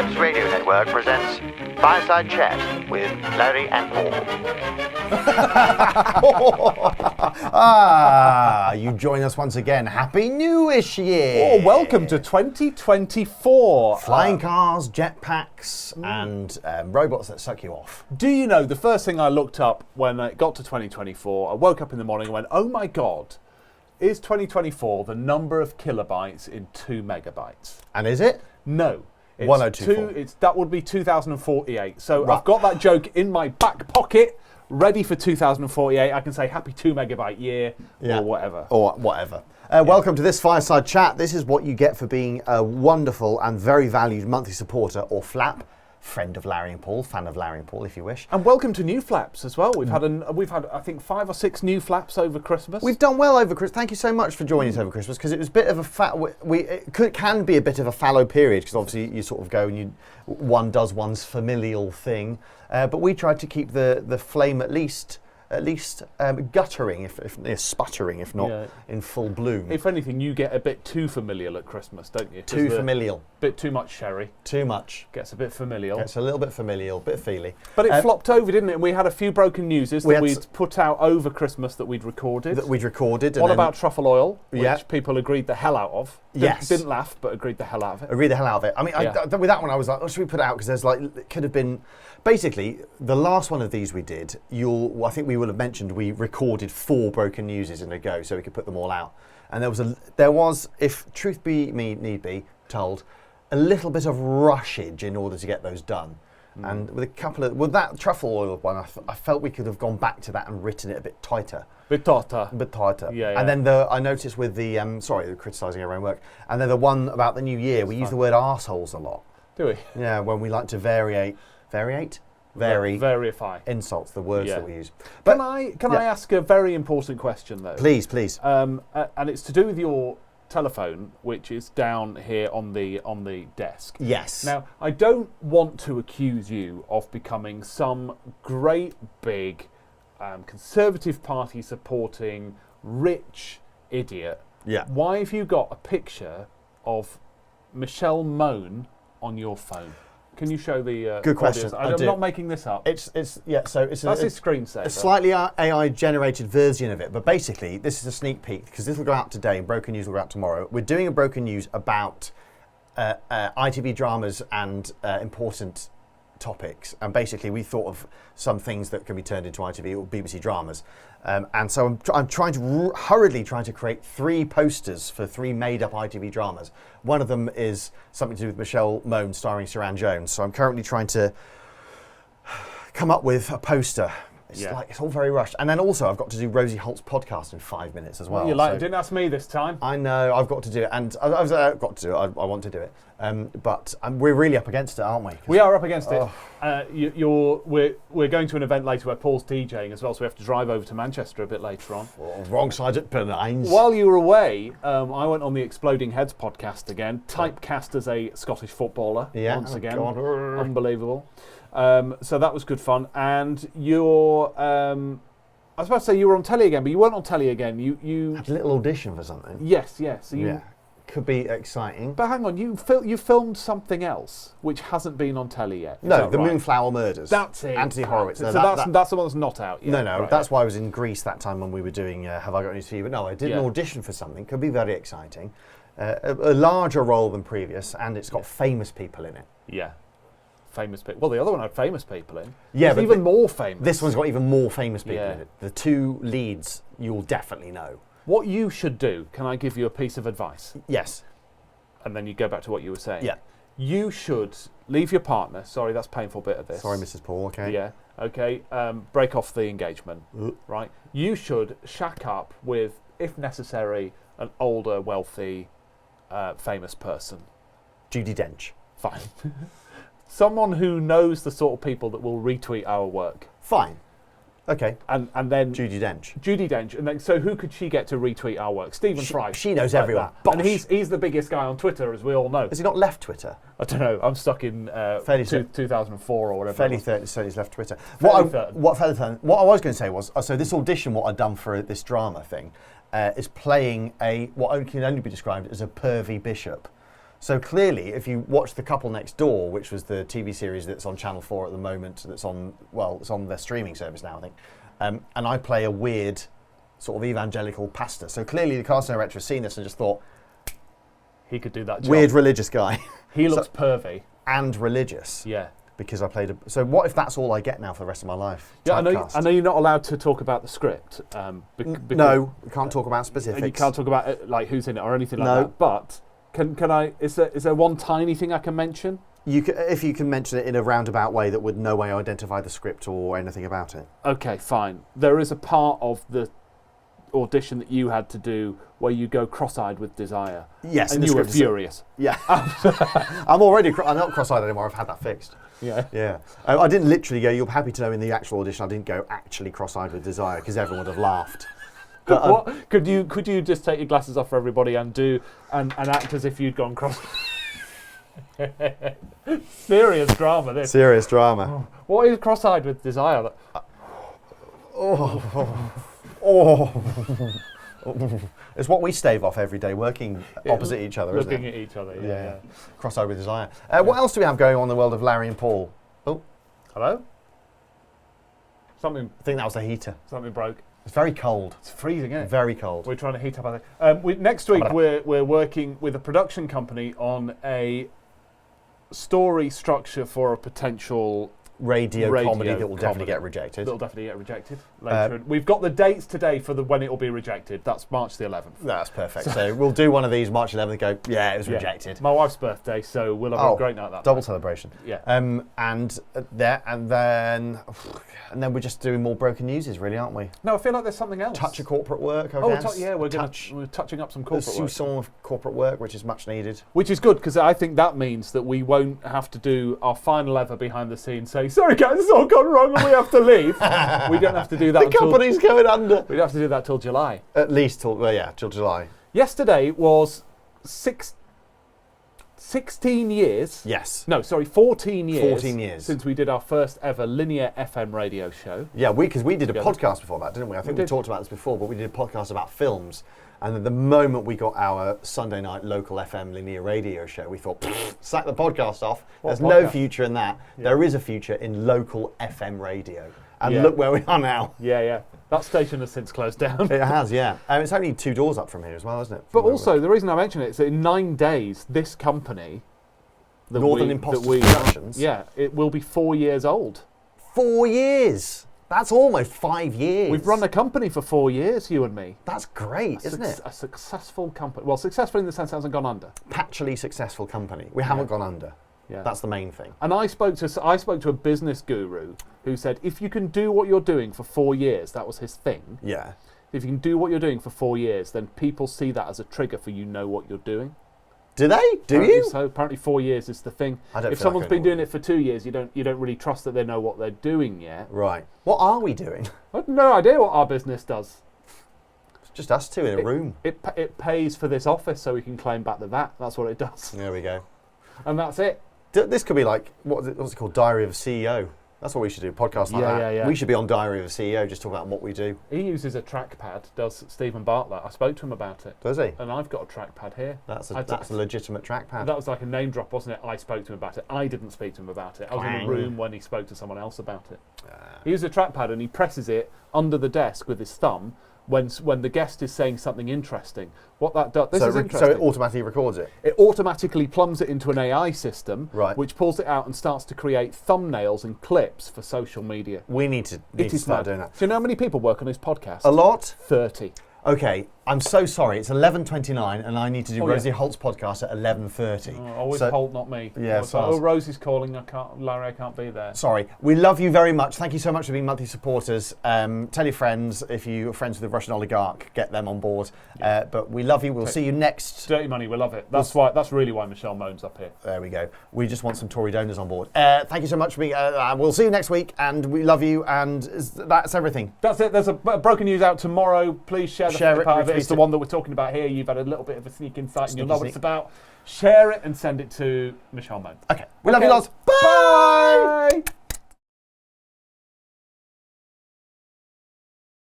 Celebs Radio Network presents Fireside Chat with Larry and Paul. You join us once again. Happy Newish year! Oh, welcome to 2024. Flying cars, jetpacks, and robots that suck you off. Do you know, the first thing I looked up when it got to 2024, I woke up in the morning and went, oh my God, is 2024 the number of kilobytes in 2 megabytes? And is it? No. It's 1024. That would be 2048. So Right. I've got that joke in my back pocket, ready for 2048. I can say happy 2 megabyte year or whatever. Or whatever. Welcome to this Fireside Chat. This is what you get for being a wonderful and very valued monthly supporter, or FLAP, friend of Larry and Paul, fan of Larry and Paul, if you wish. And welcome to new flaps as well. We've had I think 5 or 6 new flaps over Christmas. We've done well over Christmas. Thank you so much for joining us over Christmas, because it was a bit of a can be a bit of a fallow period, because obviously you sort of go and one does one's familial thing, but we tried to keep the flame at least guttering, if sputtering, if not in full bloom. If anything, you get a bit too familial at Christmas, don't you? Too familial. Bit too much sherry. Too much. Gets a bit familial. Gets a little bit familial, bit feely. But it flopped over, didn't it? We had a few broken newses that we'd put out over Christmas that we'd recorded. What about truffle oil, which people agreed the hell out of? Didn't laugh, but agreed the hell out of it. Agreed the hell out of it. I mean, with that one, I was like, oh, should we put it out? Because it could have been... Basically, the last one of these we did, I think we will have mentioned we recorded 4 broken newses in a go, so we could put them all out. And there was, if truth be need be told, a little bit of rushage in order to get those done. And with that truffle oil one, I felt we could have gone back to that and written it a bit tighter. Bit tighter. Yeah. And then I noticed with they're criticising our own work. And then the one about the new year, we use the word arseholes a lot. Do we? Yeah, when we like to verify insults, the words that we use. But can I ask a very important question though? Please. And it's to do with your telephone, which is down here on the desk. Yes. Now, I don't want to accuse you of becoming some great big Conservative Party supporting rich idiot. Yeah. Why have you got a picture of Michelle Mone on your phone? Can you show the good question? I'm not making this up. That's his screensaver. A slightly AI generated version of it, but basically this is a sneak peek, because this will go out today and Broken News will go out tomorrow. We're doing a Broken News about ITV dramas and important topics, and basically we thought of some things that can be turned into ITV or BBC dramas, and so I'm hurriedly trying to create 3 posters for 3 made-up ITV dramas. One of them is something to do with Michelle Mone starring Saran Jones, so I'm currently trying to come up with a poster. It's all very rushed. And then also I've got to do Rosie Holt's podcast in 5 minutes as well. Didn't ask me this time. I know, I've got to do it, and I've got to do it. I want to do it. But we're really up against it, aren't we? We are up against it. We're going to an event later where Paul's DJing as well, so we have to drive over to Manchester a bit later on. Wrong side at Pennines. While you were away, I went on the Exploding Heads podcast again, typecast as a Scottish footballer once again. God. Unbelievable. So that was good fun. And I was about to say you were on telly again, but you weren't on telly again. You had a little audition for something. Yes. So could be exciting. But hang on, you filmed something else which hasn't been on telly yet. No, the Moonflower Murders. That's it. Anthony Horowitz. So that's the one that's not out yet. No, that's why I was in Greece that time when we were doing Have I Got News for You? But no, I did an audition for something. Could be very exciting. A larger role than previous, and it's got famous people in it. Yeah. Famous people. Well, the other one had famous people in. Yeah, but even more famous. This one's got even more famous people in it. The 2 leads you'll definitely know. What you should do, can I give you a piece of advice? Yes. And then you go back to what you were saying. Yeah. You should leave your partner. Sorry, that's a painful bit of this. Sorry, Mrs. Paul, okay. Yeah, okay. Break off the engagement, right? You should shack up with, if necessary, an older, wealthy, famous person. Judi Dench. Fine. Someone who knows the sort of people that will retweet our work. Fine. Okay. And then Judi Dench. Judi Dench. And then so who could she get to retweet our work? Stephen Fry. She knows everyone. And he's the biggest guy on Twitter, as we all know. Has he not left Twitter? I don't know. I'm stuck in 2004 or whatever. Fairly certain he's left Twitter. What I was going to say was, so this audition, what I'd done for this drama thing, is playing what can only be described as a pervy bishop. So clearly, if you watch The Couple Next Door, which was the TV series that's on Channel 4 at the moment, it's on their streaming service now, I think, and I play a weird sort of evangelical pastor. So clearly the casting director has seen this and just thought, he could do that job. Weird religious guy. He looks pervy. And religious. Yeah. Because I played so what if that's all I get now for the rest of my life? Yeah, I know you're not allowed to talk about the script. No, we can't talk about specifics. You can't talk about it, like who's in it or anything like that. But can I? Is there one tiny thing I can mention? If you can mention it in a roundabout way that would no way identify the script or anything about it. Okay, fine. There is a part of the audition that you had to do where you go cross-eyed with desire. Yes, and you were furious. Yeah. I'm not cross-eyed anymore. I've had that fixed. Yeah. Yeah. I didn't literally go, you're happy to know in the actual audition, I didn't go actually cross-eyed with desire because everyone would have laughed. But, what? Could you just take your glasses off for everybody and act as if you'd gone cross? Serious drama, this. Serious drama. Oh. What is cross-eyed with desire? It's what we stave off every day, working opposite each other, isn't it? Looking at each other, yeah. Cross-eyed with desire. What else do we have going on in the world of Larry and Paul? Oh. Hello? Something. I think that was the heater. Something broke. It's very cold. It's freezing, isn't it? Very cold. We're trying to heat up, I think. Next week, we're working with a production company on a story structure for a potential radio comedy that will definitely get rejected. That'll definitely get rejected later. We've got the dates today for when it will be rejected. That's March the 11th. That's perfect. So we'll do one of these March 11th and go, it was rejected. My wife's birthday, so we'll have a great night that double night. Celebration. Yeah. And then we're just doing more broken newses, really, aren't we? No, I feel like there's something else. Touch of corporate work, I guess. We're touching up some corporate work. Soupçon of corporate work, which is much needed. Which is good, because I think that means that we won't have to do our final ever behind the scenes say, sorry guys, it's all gone wrong and we have to leave. We don't have to do that The company's going under. We don't have to do that till July. At least till July. Yesterday was 16 years. Yes. No, sorry, 14 years. 14 years. Since we did our first ever linear FM radio show. Yeah, because we did a podcast before that, didn't we? I think we talked about this before, but we did a podcast about films. And then the moment we got our Sunday night local FM linear radio show, we thought, sack the podcast off. There's no future in that. Yeah. There is a future in local FM radio. And look where we are now. Yeah. That station has since closed down. It has, yeah. It's only 2 doors up from here as well, isn't it? But also, the reason I mention it is that in 9 days, this company... Northern Imposter Productions. Yeah, it will be 4 years old. 4 years? That's almost 5 years. We've run a company for 4 years, you and me. That's great, isn't it? A successful company. Well, successful in the sense it hasn't gone under. Patchily successful company. We haven't gone under. Yeah. That's the main thing. And I spoke to a business guru who said, if you can do what you're doing for 4 years, that was his thing. Yeah. If you can do what you're doing for 4 years, then people see that as a trigger for you know what you're doing. Do they? Do you? So apparently 4 years is the thing. If someone's been doing it for 2 years, you don't really trust that they know what they're doing yet. Right. What are we doing? I have no idea what our business does. It's just us two in a room. It pays for this office so we can claim back the VAT. That's what it does. There we go. And that's it. This could be like, what's it called? Diary of a CEO. That's what we should do, a podcast like that. Yeah. We should be on Diary of a CEO, just talk about what we do. He uses a trackpad, does Stephen Bartlett. I spoke to him about it. Does he? And I've got a trackpad here. That's a legitimate trackpad. That was like a name drop, wasn't it? I spoke to him about it. I didn't speak to him about it. I was in the room when he spoke to someone else about it. He uses a trackpad and he presses it under the desk with his thumb when the guest is saying something interesting. What that does, this is interesting. So it automatically records it? It automatically plumbs it into an AI system, right, which pulls it out and starts to create thumbnails and clips for social media. We need to start doing that. Do you know how many people work on this podcast? A lot? 30. Okay, I'm so sorry. It's 11:29 and I need to do Rosie Holt's podcast at 11:30. Always Holt, not me. Yeah, Rosie's calling. Larry, I can't be there. Sorry. We love you very much. Thank you so much for being monthly supporters. Tell your friends, if you're friends with the Russian oligarch, get them on board. Yeah. But we love you. We'll see you next. Dirty money, we love it. That's really why Michelle Mone's up here. There we go. We just want some Tory donors on board. Thank you so much for being. We'll see you next week, and we love you. And that's everything. That's it. There's a broken news out tomorrow. Please share the part of it. It's the one that we're talking about here. You've had a little bit of a sneak insight, and you'll know what it's about. Share it and send it to Michelle Mone. Okay. We love you lots. Bye. Bye.